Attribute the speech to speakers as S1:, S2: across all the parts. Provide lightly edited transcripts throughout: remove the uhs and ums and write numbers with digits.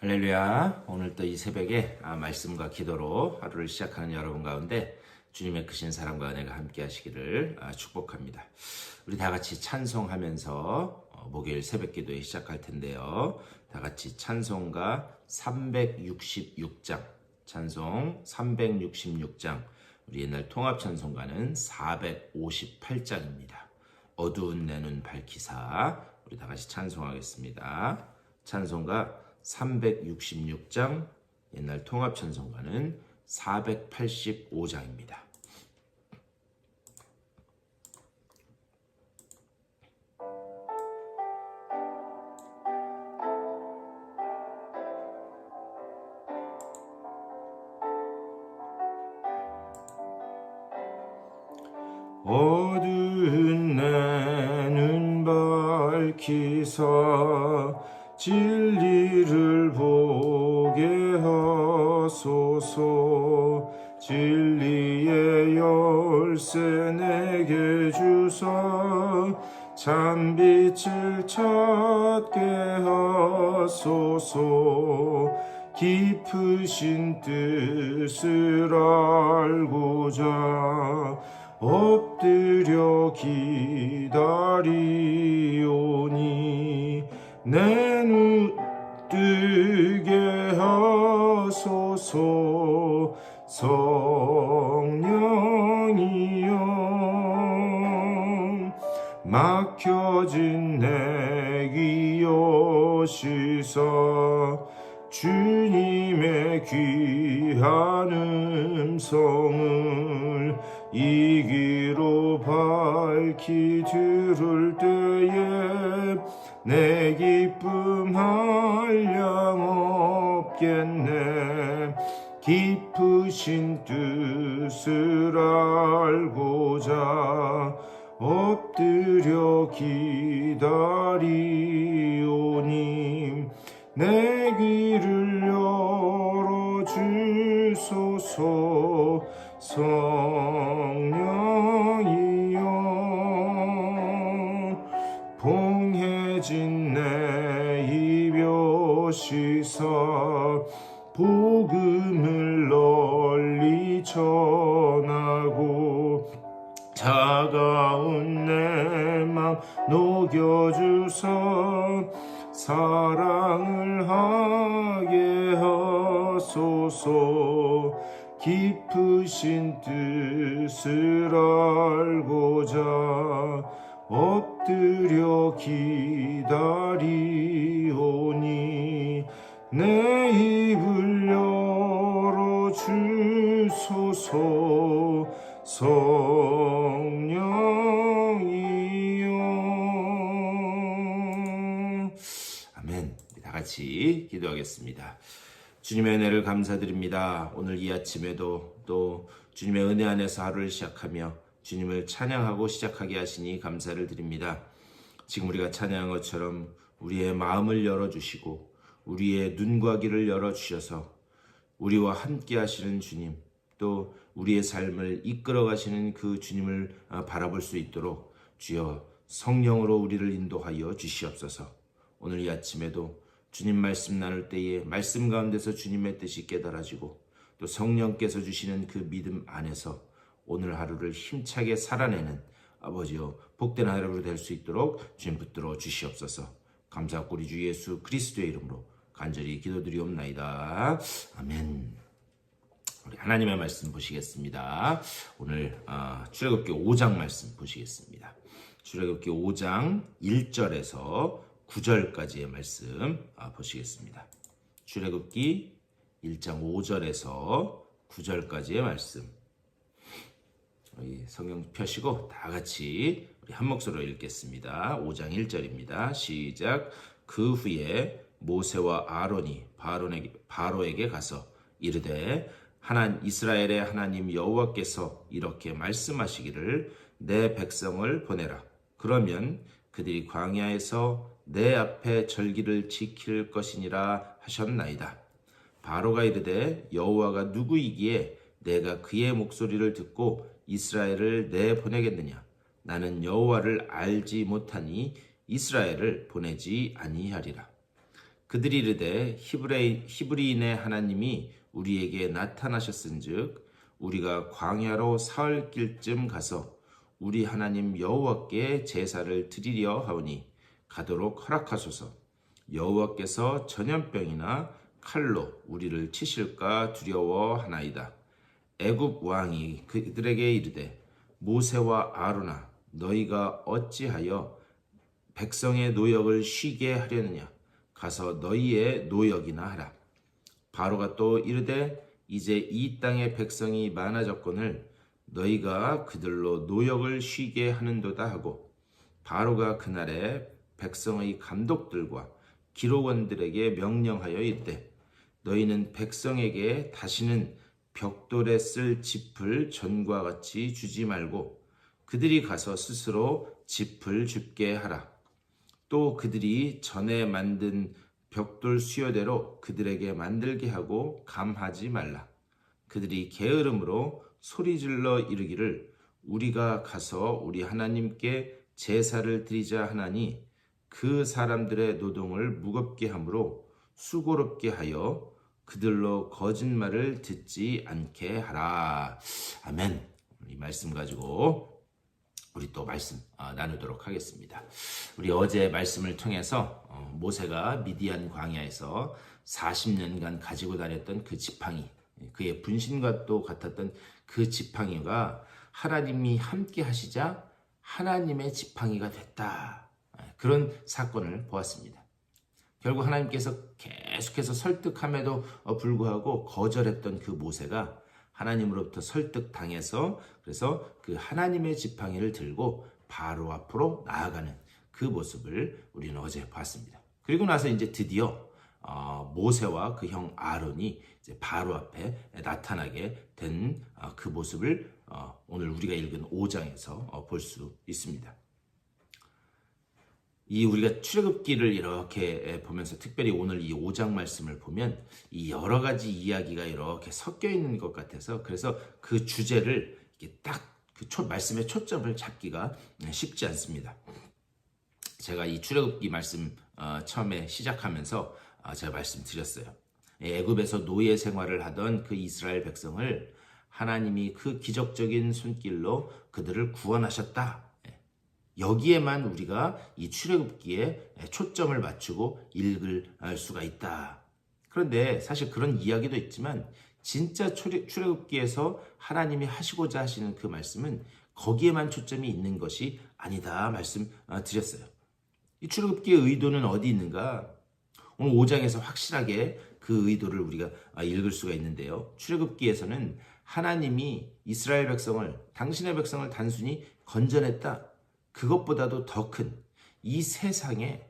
S1: 할렐루야. 오늘 또 이 새벽에 말씀과 기도로 하루를 시작하는 여러분 가운데 주님의 크신 사랑과 은혜가 함께 하시기를 축복합니다. 우리 다 같이 찬송하면서 목요일 새벽 기도에 시작할 텐데요. 다 같이 찬송가 366장, 찬송 366장, 우리 옛날 통합 찬송가는 458장입니다. 어두운 내 눈 밝히사. 우리 다 같이 찬송하겠습니다. 찬송가 366장, 옛날 통합 찬송가는 485장입니다. 어두운 내 눈 밝히사 진리를 보게 하소서. 진리의 열쇠 내게 주사 참빛을 찾게 하소서. 깊으신 뜻을 알고자 엎드려 기다리오니 내 눈 뜨게 하소서. 성령이여 막혀진 내 귀 여시사 주님의 귀한 음성을 이 귀로 밝히 들을 때에 내 기쁨 한량 없겠네. 깊으신 뜻을 알고자 엎드려 기다리오니 내 귀를 열어주소서. 성령이여 봉해진 내 입 여시사 복음을 널리 전하고 차가운 내 맘 녹여주사 사랑을 하게 하소서. 깊으신 뜻을 알고자 엎드려 기다리오니 내 입을 열어주소서. 성령이여. 아멘. 다 같이 기도하겠습니다. 주님의 은혜를 감사드립니다. 오늘 이 아침에도 또 주님의 은혜 안에서 하루를 시작하며 주님을 찬양하고 시작하게 하시니 감사를 드립니다. 지금 우리가 찬양한 것처럼 우리의 마음을 열어주시고 우리의 눈과 귀를 열어주셔서 우리와 함께 하시는 주님, 또 우리의 삶을 이끌어 가시는 그 주님을 바라볼 수 있도록 주여 성령으로 우리를 인도하여 주시옵소서. 오늘 이 아침에도 주님 말씀 나눌 때에 말씀 가운데서 주님의 뜻이 깨달아지고 또 성령께서 주시는 그 믿음 안에서 오늘 하루를 힘차게 살아내는 아버지여 복된 하루로 될 수 있도록 주님 붙들어 주시옵소서. 감사하고 우리 주 예수 그리스도의 이름으로 간절히 기도드리옵나이다. 아멘. 우리 하나님의 말씀 보시겠습니다. 오늘 출애굽기 5장 말씀 보시겠습니다. 출애굽기 5장 1절에서 9절까지의 말씀 보시겠습니다. 출애굽기 1장 5절에서 9절까지의 말씀. 성경 펴시고 다 같이 우리 한 목소리로 읽겠습니다. 5장 1절입니다. 시작. 그 후에 모세와 아론이 바로에게 가서 이르되 이스라엘의 하나님 여호와께서 이렇게 말씀하시기를 내 백성을 보내라. 그러면 그들이 광야에서 내 앞에 절기를 지킬 것이니라 하셨나이다. 바로가 이르되 여호와가 누구이기에 내가 그의 목소리를 듣고 이스라엘을 내보내겠느냐. 나는 여호와를 알지 못하니 이스라엘을 보내지 아니하리라. 그들이 이르되 히브리인의 하나님이 우리에게 나타나셨은즉 우리가 광야로 사흘 길쯤 가서 우리 하나님 여호와께 제사를 드리려 하오니 가도록 허락하소서. 여호와께서 전염병이나 칼로 우리를 치실까 두려워하나이다. 애굽 왕이 그들에게 이르되 모세와 아론아 너희가 어찌하여 백성의 노역을 쉬게 하려느냐. 가서 너희의 노역이나 하라. 바로가 또 이르되 이제 이 땅의 백성이 많아졌거늘 너희가 그들로 노역을 쉬게 하는도다 하고, 바로가 그날에 백성의 감독들과 기록원들에게 명령하여 이르되 너희는 백성에게 다시는 벽돌에 쓸 짚을 전과 같이 주지 말고 그들이 가서 스스로 짚을 줍게 하라. 또 그들이 전에 만든 벽돌 수요대로 그들에게 만들게 하고 감하지 말라. 그들이 게으름으로 소리질러 이르기를 우리가 가서 우리 하나님께 제사를 드리자 하나니 그 사람들의 노동을 무겁게 함으로 수고롭게 하여 그들로 거짓말을 듣지 않게 하라. 아멘. 이 말씀 가지고 우리 또 말씀 나누도록 하겠습니다. 우리 어제 말씀을 통해서 모세가 미디안 광야에서 40년간 가지고 다녔던 그 지팡이, 그의 분신과 또 같았던 그 지팡이가 하나님이 함께 하시자 하나님의 지팡이가 됐다. 그런 사건을 보았습니다. 결국 하나님께서 계속해서 설득함에도 불구하고 거절했던 그 모세가 하나님으로부터 설득당해서 그래서 그 하나님의 지팡이를 들고 바로 앞으로 나아가는 그 모습을 우리는 어제 봤습니다. 그리고 나서 이제 드디어 모세와 그 형 아론이 이제 바로 앞에 나타나게 된 그 모습을 오늘 우리가 읽은 5장에서 볼 수 있습니다. 이 우리가 출애굽기를 이렇게 보면서 특별히 오늘 이 5장 말씀을 보면 이 여러 가지 이야기가 이렇게 섞여 있는 것 같아서 그래서 그 주제를 이렇게 딱 그 말씀의 초점을 잡기가 쉽지 않습니다. 제가 이 출애굽기 말씀 처음에 시작하면서 제가 말씀드렸어요. 애굽에서 노예 생활을 하던 그 이스라엘 백성을 하나님이 그 기적적인 손길로 그들을 구원하셨다. 여기에만 우리가 이 출애굽기에 초점을 맞추고 읽을 수가 있다. 그런데 사실 그런 이야기도 있지만 진짜 출애굽기에서 하나님이 하시고자 하시는 그 말씀은 거기에만 초점이 있는 것이 아니다 말씀드렸어요. 이 출애굽기의 의도는 어디 있는가? 오늘 5장에서 확실하게 그 의도를 우리가 읽을 수가 있는데요. 출애굽기에서는 하나님이 이스라엘 백성을, 당신의 백성을 단순히 건져냈다. 그것보다도 더 큰 이 세상에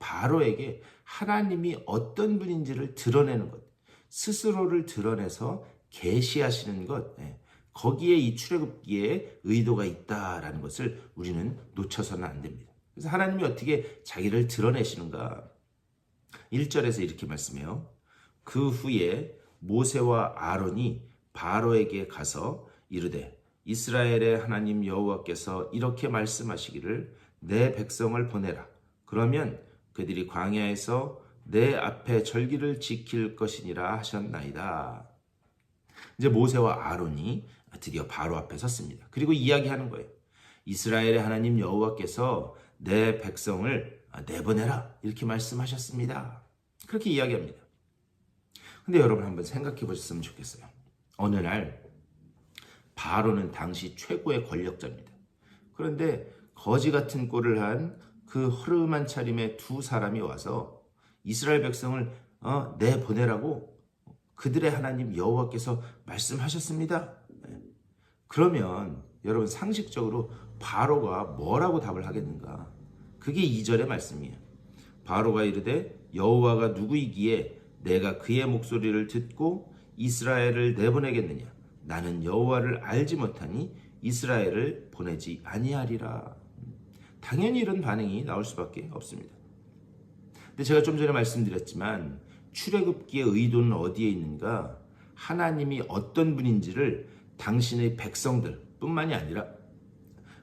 S1: 바로에게 하나님이 어떤 분인지를 드러내는 것, 스스로를 드러내서 계시하시는 것, 거기에 이 출애굽기에 의도가 있다라는 것을 우리는 놓쳐서는 안 됩니다. 그래서 하나님이 어떻게 자기를 드러내시는가? 1절에서 이렇게 말씀해요. 그 후에 모세와 아론이 바로에게 가서 이르되 이스라엘의 하나님 여호와께서 이렇게 말씀하시기를 내 백성을 보내라. 그러면 그들이 광야에서 내 앞에 절기를 지킬 것이니라 하셨나이다. 이제 모세와 아론이 드디어 바로 앞에 섰습니다. 그리고 이야기하는 거예요. 이스라엘의 하나님 여호와께서 내 백성을 내보내라. 이렇게 말씀하셨습니다. 그렇게 이야기합니다. 근데 여러분 한번 생각해 보셨으면 좋겠어요. 어느 날 바로는 당시 최고의 권력자입니다. 그런데 거지 같은 꼴을 한 그 허름한 차림의 두 사람이 와서 이스라엘 백성을 내보내라고 그들의 하나님 여호와께서 말씀하셨습니다. 그러면 여러분 상식적으로 바로가 뭐라고 답을 하겠는가? 그게 2절의 말씀이에요. 바로가 이르되 여호와가 누구이기에 내가 그의 목소리를 듣고 이스라엘을 내보내겠느냐? 나는 여호와를 알지 못하니 이스라엘을 보내지 아니하리라. 당연히 이런 반응이 나올 수밖에 없습니다. 근데 제가 좀 전에 말씀드렸지만 출애굽기의 의도는 어디에 있는가? 하나님이 어떤 분인지를 당신의 백성들 뿐만이 아니라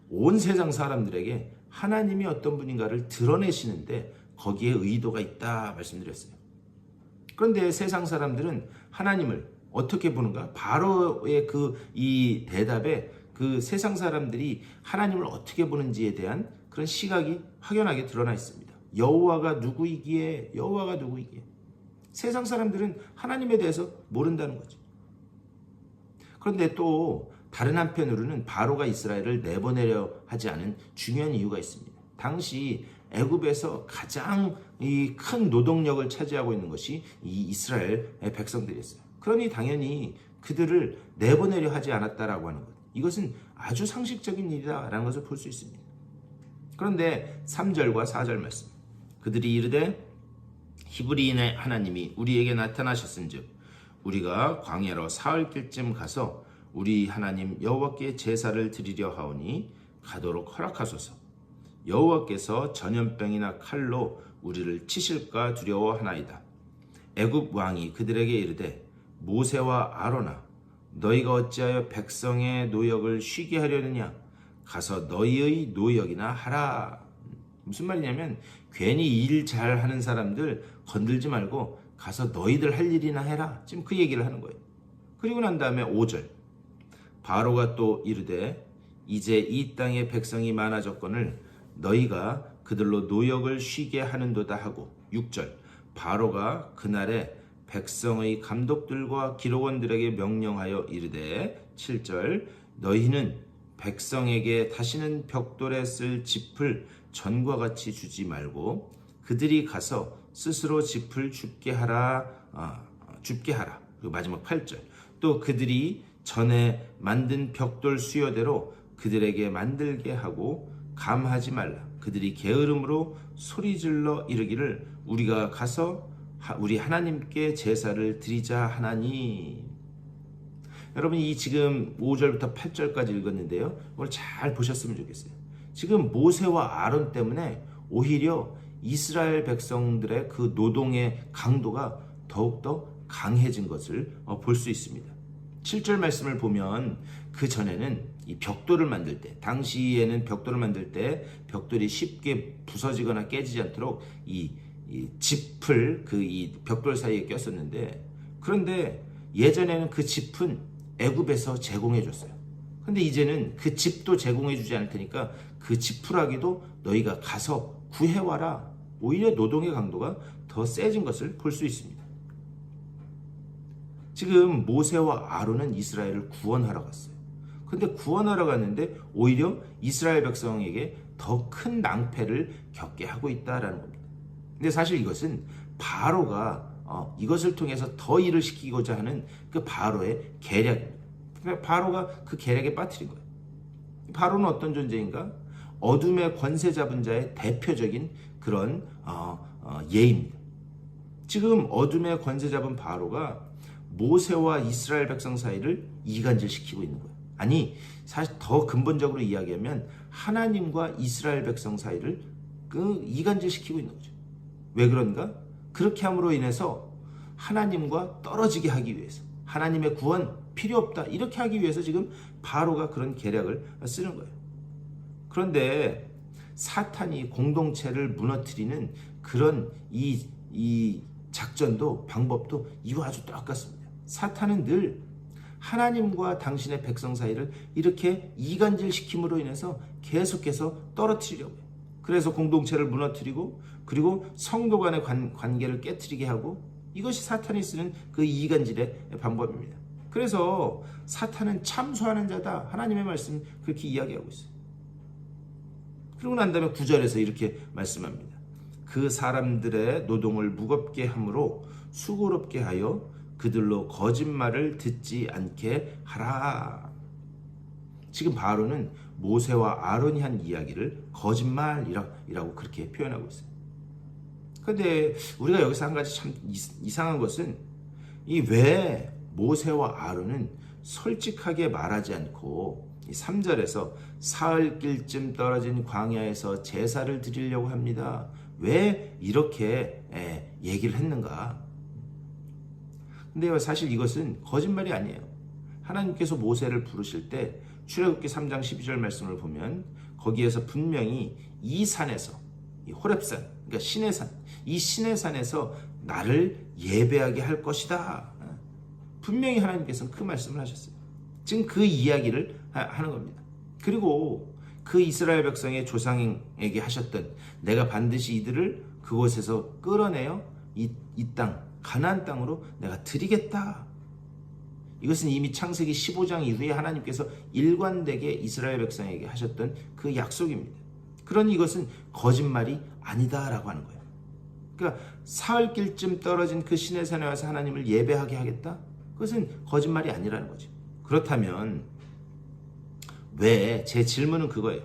S1: 온 세상 사람들에게 하나님이 어떤 분인가를 드러내시는데 거기에 의도가 있다 말씀드렸어요. 그런데 세상 사람들은 하나님을 어떻게 보는가? 바로의 이 대답에 그 세상 사람들이 하나님을 어떻게 보는지에 대한 그런 시각이 확연하게 드러나 있습니다. 여호와가 누구이기에? 여호와가 누구이기에? 세상 사람들은 하나님에 대해서 모른다는 거죠. 그런데 또 다른 한편으로는 바로가 이스라엘을 내보내려 하지 않은 중요한 이유가 있습니다. 당시 애굽에서 가장 이 큰 노동력을 차지하고 있는 것이 이 이스라엘 백성들이었어요. 그러니 당연히 그들을 내보내려 하지 않았다라고 하는 것. 이것은 아주 상식적인 일이다라는 것을 볼 수 있습니다. 그런데 3절과 4절 말씀. 그들이 이르되 히브리인의 하나님이 우리에게 나타나셨은즉 우리가 광야로 사흘길쯤 가서 우리 하나님 여호와께 제사를 드리려 하오니 가도록 허락하소서. 여호와께서 전염병이나 칼로 우리를 치실까 두려워하나이다. 애굽 왕이 그들에게 이르되 모세와 아론아 너희가 어찌하여 백성의 노역을 쉬게 하려느냐? 가서 너희의 노역이나 하라. 무슨 말이냐면 괜히 일 잘하는 사람들 건들지 말고 가서 너희들 할 일이나 해라. 지금 그 얘기를 하는 거예요. 그리고 난 다음에 5절. 바로가 또 이르되 이제 이 땅의 백성이 많아졌거늘 너희가 그들로 노역을 쉬게 하는도다 하고 6절. 바로가 그날에 백성의 감독들과 기록원들에게 명령하여 이르되 7절. 너희는 백성에게 다시는 벽돌에 쓸 짚을 전과 같이 주지 말고 그들이 가서 스스로 짚을 줍게 하라. 그리고 마지막 8절. 또 그들이 전에 만든 벽돌 수요대로 그들에게 만들게 하고 감하지 말라. 그들이 게으름으로 소리질러 이르기를 우리가 가서 우리 하나님께 제사를 드리자 하나니. 여러분 이 지금 5절부터 8절까지 읽었는데요. 이걸 잘 보셨으면 좋겠어요. 지금 모세와 아론 때문에 오히려 이스라엘 백성들의 그 노동의 강도가 더욱더 강해진 것을 볼 수 있습니다. 7절 말씀을 보면 그 전에는 이 벽돌을 만들 때, 당시에는 벽돌을 만들 때 벽돌이 쉽게 부서지거나 깨지지 않도록 이 짚을 이 벽돌 사이에 꼈었는데, 그런데 예전에는 그 짚은 애굽에서 제공해 줬어요. 근데 이제는 그 짚도 제공해 주지 않을 테니까 그 지푸라기도 너희가 가서 구해와라. 오히려 노동의 강도가 더 세진 것을 볼 수 있습니다. 지금 모세와 아론은 이스라엘을 구원하러 갔어요. 근데 구원하러 갔는데 오히려 이스라엘 백성에게 더 큰 낭패를 겪게 하고 있다라는 겁니다. 근데 사실 이것은 바로가 이것을 통해서 더 일을 시키고자 하는 그 바로의 계략입니다. 바로가 그 계략에 빠뜨린 거예요. 바로는 어떤 존재인가? 어둠의 권세 잡은 자의 대표적인 그런 예입니다. 지금 어둠의 권세 잡은 바로가 모세와 이스라엘 백성 사이를 이간질시키고 있는 거예요. 아니 사실 더 근본적으로 이야기하면 하나님과 이스라엘 백성 사이를 이간질시키고 있는 거죠. 왜 그런가? 그렇게 함으로 인해서 하나님과 떨어지게 하기 위해서, 하나님의 구원 필요 없다 이렇게 하기 위해서 지금 바로가 그런 계략을 쓰는 거예요. 그런데 사탄이 공동체를 무너뜨리는 그런 이 작전도 방법도 이와 아주 똑같습니다. 사탄은 늘 하나님과 당신의 백성 사이를 이렇게 이간질시킴으로 인해서 계속해서 떨어뜨리려고 해요. 그래서 공동체를 무너뜨리고 그리고 성도 간의 관계를 깨트리게 하고, 이것이 사탄이 쓰는 그 이간질의 방법입니다. 그래서 사탄은 참소하는 자다. 하나님의 말씀 그렇게 이야기하고 있어요. 그리고 난 다음에 9절에서 이렇게 말씀합니다. 그 사람들의 노동을 무겁게 함으로 수고롭게 하여 그들로 거짓말을 듣지 않게 하라. 지금 바로는 모세와 아론이 한 이야기를 거짓말이라고 그렇게 표현하고 있어요. 그런데 우리가 여기서 한 가지 참 이상한 것은 왜 모세와 아론은 솔직하게 말하지 않고 3절에서 사흘길쯤 떨어진 광야에서 제사를 드리려고 합니다. 왜 이렇게 얘기를 했는가? 근데 사실 이것은 거짓말이 아니에요. 하나님께서 모세를 부르실 때 출애굽기 3장 12절 말씀을 보면 거기에서 분명히 이 산에서, 이 호렙산, 그러니까 신의 산, 이 신의 산에서 나를 예배하게 할 것이다. 분명히 하나님께서는 그 말씀을 하셨어요. 지금 그 이야기를 하는 겁니다. 그리고 그 이스라엘 백성의 조상에게 하셨던 내가 반드시 이들을 그곳에서 끌어내어 이 땅, 가나안 땅으로 내가 드리겠다. 이것은 이미 창세기 15장 이후에 하나님께서 일관되게 이스라엘 백성에게 하셨던 그 약속입니다. 그러니 이것은 거짓말이 아니다라고 하는 거예요. 그러니까 사흘길쯤 떨어진 그 신의 산에 와서 하나님을 예배하게 하겠다? 그것은 거짓말이 아니라는 거죠. 그렇다면 왜, 제 질문은 그거예요.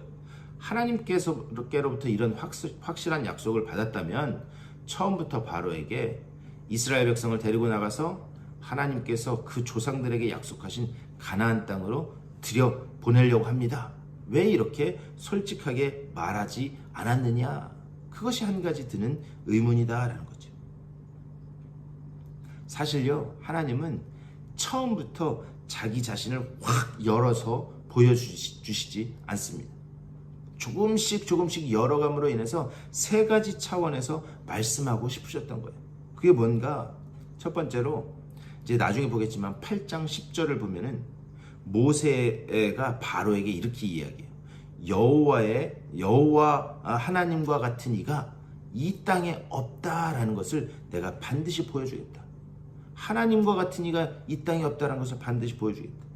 S1: 하나님께로부터 이런 확실한 약속을 받았다면 처음부터 바로에게 이스라엘 백성을 데리고 나가서 하나님께서 그 조상들에게 약속하신 가나안 땅으로 들여 보내려고 합니다. 왜 이렇게 솔직하게 말하지 않았느냐? 그것이 한 가지 드는 의문이다라는 거죠. 사실요, 하나님은 처음부터 자기 자신을 확 열어서 보여주시지 않습니다. 조금씩 열어감으로 인해서 세 가지 차원에서 말씀하고 싶으셨던 거예요. 그게 뭔가? 첫 번째로 이제 나중에 보겠지만 8장 10절을 보면은 모세가 바로에게 이렇게 이야기해요. 여호와 하나님과 같은 이가 이 땅에 없다라는 것을 내가 반드시 보여주겠다. 하나님과 같은 이가 이 땅에 없다라는 것을 반드시 보여주겠다.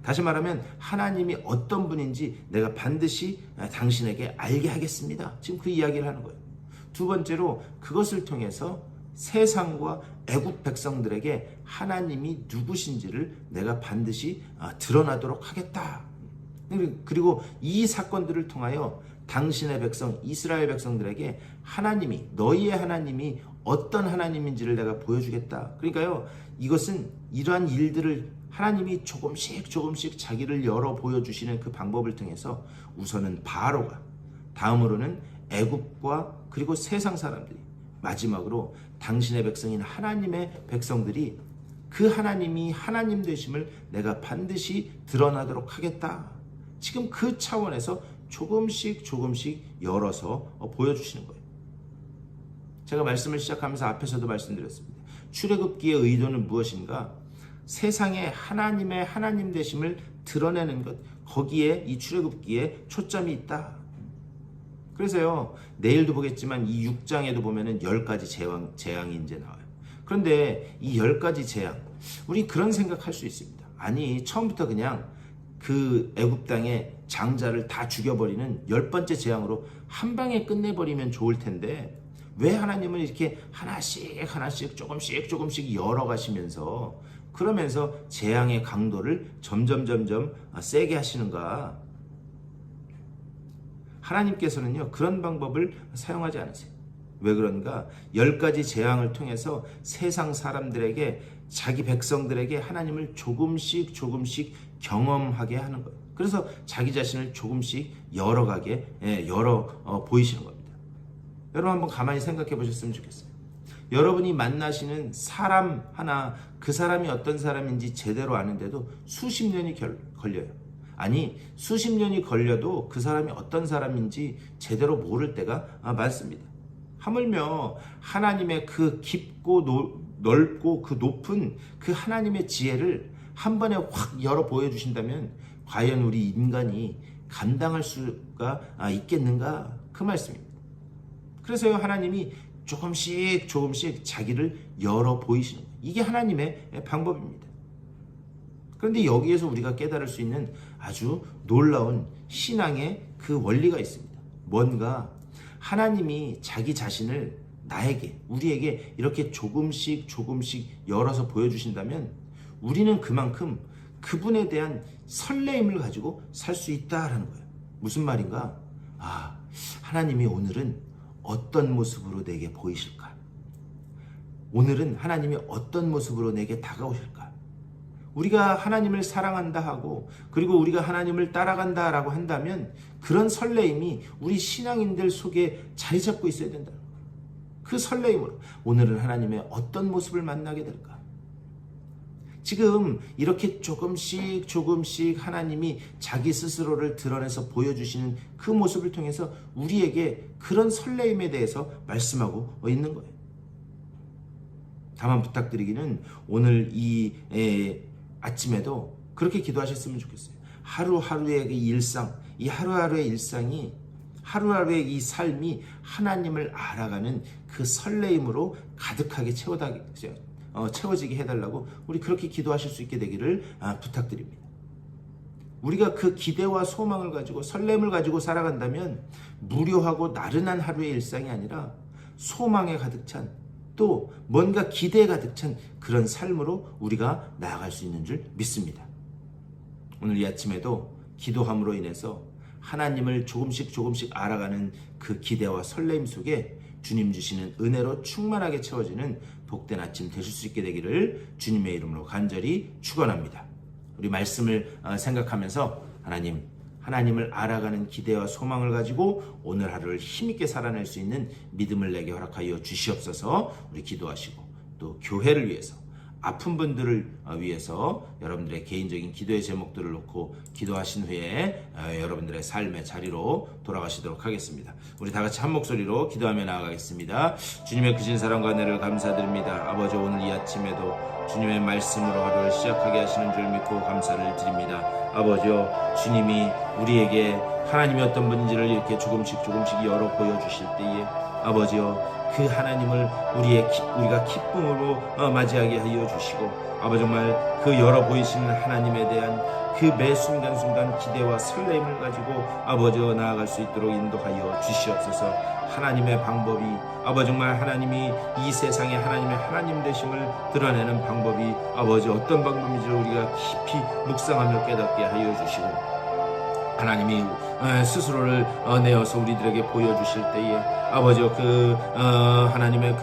S1: 다시 말하면 하나님이 어떤 분인지 내가 반드시 당신에게 알게 하겠습니다. 지금 그 이야기를 하는 거예요. 두 번째로 그것을 통해서 세상과 애굽 백성들에게 하나님이 누구신지를 내가 반드시 드러나도록 하겠다. 그리고 이 사건들을 통하여 당신의 백성 이스라엘 백성들에게 하나님이, 너희의 하나님이 어떤 하나님인지를 내가 보여주겠다. 그러니까요, 이것은 이러한 일들을 하나님이 조금씩 자기를 열어 보여주시는 그 방법을 통해서 우선은 바로가, 다음으로는 애굽과 그리고 세상 사람들이, 마지막으로 당신의 백성인 하나님의 백성들이 그 하나님이 하나님 되심을 내가 반드시 드러나도록 하겠다. 지금 그 차원에서 조금씩 열어서 보여주시는 거예요. 제가 말씀을 시작하면서 앞에서도 말씀드렸습니다. 출애굽기의 의도는 무엇인가? 세상에 하나님의 하나님 되심을 드러내는 것, 거기에 이 출애굽기에 초점이 있다. 그래서요, 내일도 보겠지만 이 6장에도 보면은 10가지 재앙이 이제 나와요. 그런데 이 10가지 재앙, 우리 그런 생각할 수 있습니다. 아니, 처음부터 그냥 그 애굽 땅의 장자를 다 죽여버리는 10번째 재앙으로 한 방에 끝내버리면 좋을 텐데 왜 하나님은 이렇게 하나씩 조금씩 열어가시면서 그러면서 재앙의 강도를 점점 세게 하시는가? 하나님께서는요, 그런 방법을 사용하지 않으세요. 왜 그런가? 10가지 재앙을 통해서 세상 사람들에게, 자기 백성들에게 하나님을 조금씩 경험하게 하는 거예요. 그래서 자기 자신을 조금씩 열어 보이시는 겁니다. 여러분 한번 가만히 생각해 보셨으면 좋겠어요. 여러분이 만나시는 사람 하나, 그 사람이 어떤 사람인지 제대로 아는데도 수십 년이 걸려요. 아니, 수십 년이 걸려도 그 사람이 어떤 사람인지 제대로 모를 때가 많습니다. 하물며 하나님의 그 깊고 넓고 그 높은 그 하나님의 지혜를 한 번에 확 열어 보여주신다면 과연 우리 인간이 감당할 수가 있겠는가? 그 말씀입니다. 그래서요, 하나님이 조금씩 자기를 열어 보이시는 거예요. 이게 하나님의 방법입니다. 그런데 여기에서 우리가 깨달을 수 있는 아주 놀라운 신앙의 그 원리가 있습니다. 뭔가 하나님이 자기 자신을 나에게, 우리에게 이렇게 조금씩 열어서 보여주신다면 우리는 그만큼 그분에 대한 설레임을 가지고 살 수 있다라는 거예요. 무슨 말인가? 하나님이 오늘은 어떤 모습으로 내게 보이실까? 오늘은 하나님이 어떤 모습으로 내게 다가오실까? 우리가 하나님을 사랑한다 하고 그리고 우리가 하나님을 따라간다 라고 한다면 그런 설레임이 우리 신앙인들 속에 자리 잡고 있어야 된다. 그 설레임으로 오늘은 하나님의 어떤 모습을 만나게 될까? 지금 이렇게 조금씩 하나님이 자기 스스로를 드러내서 보여주시는 그 모습을 통해서 우리에게 그런 설레임에 대해서 말씀하고 있는 거예요. 다만 부탁드리기는 오늘 이 아침에도 그렇게 기도하셨으면 좋겠어요. 하루하루의 일상, 이 하루하루의 일상이, 하루하루의 이 삶이 하나님을 알아가는 그 설레임으로 가득하게 채워지게 해달라고 우리 그렇게 기도하실 수 있게 되기를 부탁드립니다. 우리가 그 기대와 소망을 가지고 설렘을 가지고 살아간다면 무료하고 나른한 하루의 일상이 아니라 소망에 가득 찬, 또 뭔가 기대에 가득 찬 그런 삶으로 우리가 나아갈 수 있는 줄 믿습니다. 오늘 이 아침에도 기도함으로 인해서 하나님을 조금씩 알아가는 그 기대와 설렘 속에 주님 주시는 은혜로 충만하게 채워지는 복된 아침 되실 수 있게 되기를 주님의 이름으로 간절히 축원합니다. 우리 말씀을 생각하면서 하나님을 알아가는 기대와 소망을 가지고 오늘 하루를 힘있게 살아낼 수 있는 믿음을 내게 허락하여 주시옵소서. 우리 기도하시고 또 교회를 위해서, 아픈 분들을 위해서 여러분들의 개인적인 기도의 제목들을 놓고 기도하신 후에 여러분들의 삶의 자리로 돌아가시도록 하겠습니다. 우리 다 같이 한 목소리로 기도하며 나아가겠습니다. 주님의 크신 사랑과 은혜를 감사드립니다. 아버지, 오늘 이 아침에도 주님의 말씀으로 하루를 시작하게 하시는 줄 믿고 감사를 드립니다. 아버지요, 주님이 우리에게 하나님이 어떤 분인지를 이렇게 조금씩 열어 보여주실 때에 아버지요, 그 하나님을 우리가 기쁨으로 맞이하게 하여 주시고, 아버지 정말 그 열어 보이시는 하나님에 대한 그 매 순간순간 기대와 설렘을 가지고 아버지 나아갈 수 있도록 인도하여 주시옵소서. 하나님의 방법이, 아버지 정말 하나님이 이 세상에 하나님의 하나님 되심을 드러내는 방법이 아버지 어떤 방법인지를 우리가 깊이 묵상하며 깨닫게 하여 주시고, 하나님이 스스로를 내어서 우리들에게 보여주실 때에 아버지 하나님의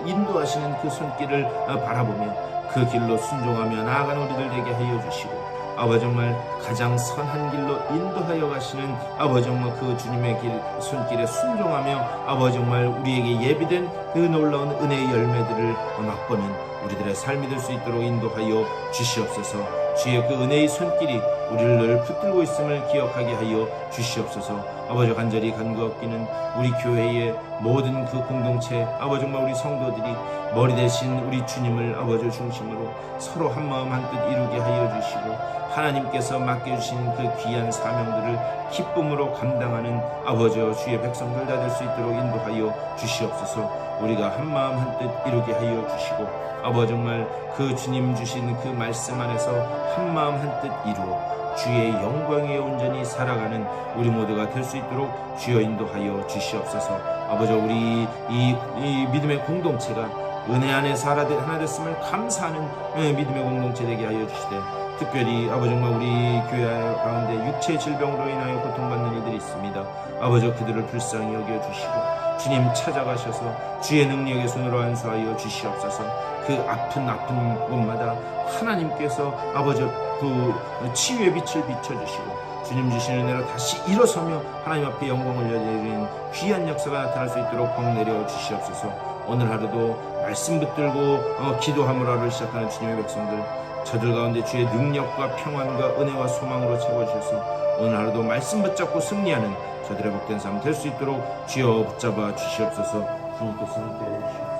S1: 인도하시는 그 손길을 바라보며 그 길로 순종하며 나아가는 우리들 되게 하여 주시고, 아버지 정말 가장 선한 길로 인도하여 가시는 아버지 정말 그 주님의 손길에 순종하며 아버지 정말 우리에게 예비된 그 놀라운 은혜의 열매들을 맛보는 우리들의 삶이 될 수 있도록 인도하여 주시옵소서. 주의 그 은혜의 손길이 우리를 늘 붙들고 있음을 기억하게 하여 주시옵소서. 아버지 간절히 간구하기는 우리 교회의 모든 그 공동체, 아버지 정말 우리 성도들이 머리 대신 우리 주님을 아버지 중심으로 서로 한마음 한뜻 이루게 하여 주시고, 하나님께서 맡겨주신 그 귀한 사명들을 기쁨으로 감당하는 아버지와 주의 백성들 다 될 수 있도록 인도하여 주시옵소서. 우리가 한마음 한뜻 이루게 하여 주시고, 아버지 정말 그 주님 주신 그 말씀 안에서 한마음 한뜻 이루어 주의 영광에 온전히 살아가는 우리 모두가 될 수 있도록 주여 인도하여 주시옵소서. 아버지 우리 이 믿음의 공동체가 은혜 안에서 하나 됐음을 감사하는 믿음의 공동체 되게 하여 주시되, 특별히 아버지 정말 우리 교회 가운데 육체의 질병으로 인하여 고통받는 이들이 있습니다. 아버지 그들을 불쌍히 여겨주시고 주님 찾아가셔서 주의 능력의 손으로 안수하여 주시옵소서. 그 아픈 곳마다 하나님께서 아버지 그 치유의 빛을 비춰주시고 주님 주시는 은혜로 다시 일어서며 하나님 앞에 영광을 올려드리는 귀한 역사가 나타날 수 있도록 복 내려 주시옵소서. 오늘 하루도 말씀 붙들고 기도함으로 하루를 시작하는 주님의 백성들, 저들 가운데 주의 능력과 평안과 은혜와 소망으로 채워주셔서 오늘 하루도 말씀 붙잡고 승리하는 저들의 복된 삶 될 수 있도록 주여 붙잡아 주시옵소서. 주님께서 함께 해주시옵소서.